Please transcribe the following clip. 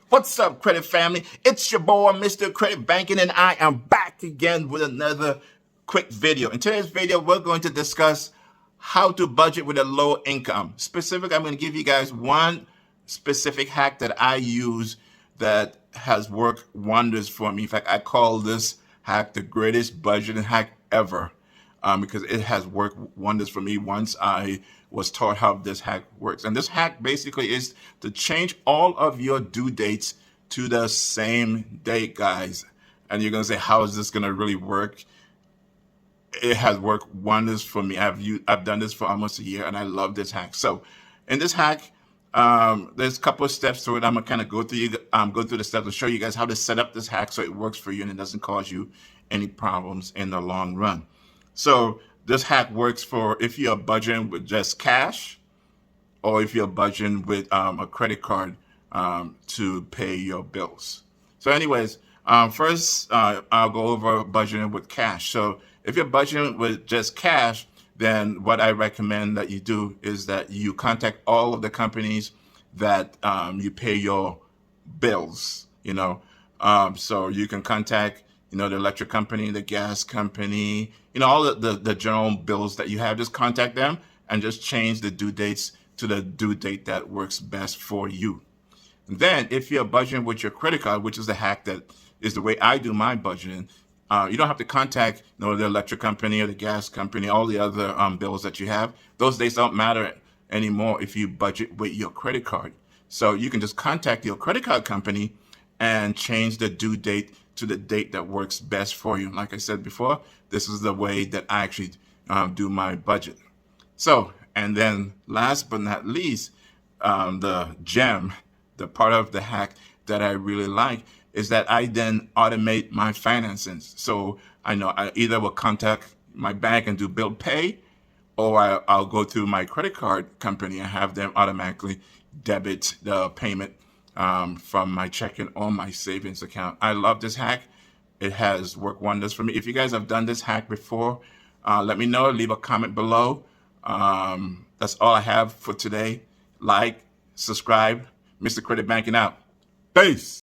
What's up, credit family? It's your boy, Mr. Credit Banking, and I am back again with another quick video. In today's video, we're going to discuss how to budget with a low income. Specifically, I'm going to give you guys one specific hack that I use that has worked wonders for me. In fact, I call this hack the greatest budgeting hack ever. Because it has worked wonders for me once I was taught how this hack works. And this hack basically is to change all of your due dates to the same date, guys. And you're going to say, how is this going to really work? It has worked wonders for me. I've done this for almost a year, and I love this hack. So in this hack, there's a couple of steps to it. I'm going to kind of go through the steps to show you guys how to set up this hack so it works for you and it doesn't cause you any problems in the long run. So this hack works for if you're budgeting with just cash or if you're budgeting with a credit card to pay your bills. So anyways, first I'll go over budgeting with cash. So if you're budgeting with just cash, then what I recommend that you do is that you contact all of the companies that you pay your bills, so you can contact the electric company, the gas company, all the general bills that you have. Just contact them and just change the due dates to the due date that works best for you. And then if you're budgeting with your credit card, which is the hack that is the way I do my budgeting, you don't have to contact the electric company or the gas company, all the other bills that you have. Those dates don't matter anymore if you budget with your credit card. So you can just contact your credit card company and change the due date to the date that works best for you. Like I said before, this is the way that I actually do my budget. So, and then last but not least, the gem, the part of the hack that I really like is that I then automate my finances. So I know I either will contact my bank and do bill pay, or I'll go through my credit card company and have them automatically debit the payment from my checking or my savings account. I love this hack. It has worked wonders for me. If you guys have done this hack before, let me know. Leave a comment below. That's all I have for today. Like, subscribe. Mr. Credit Banking out. Peace.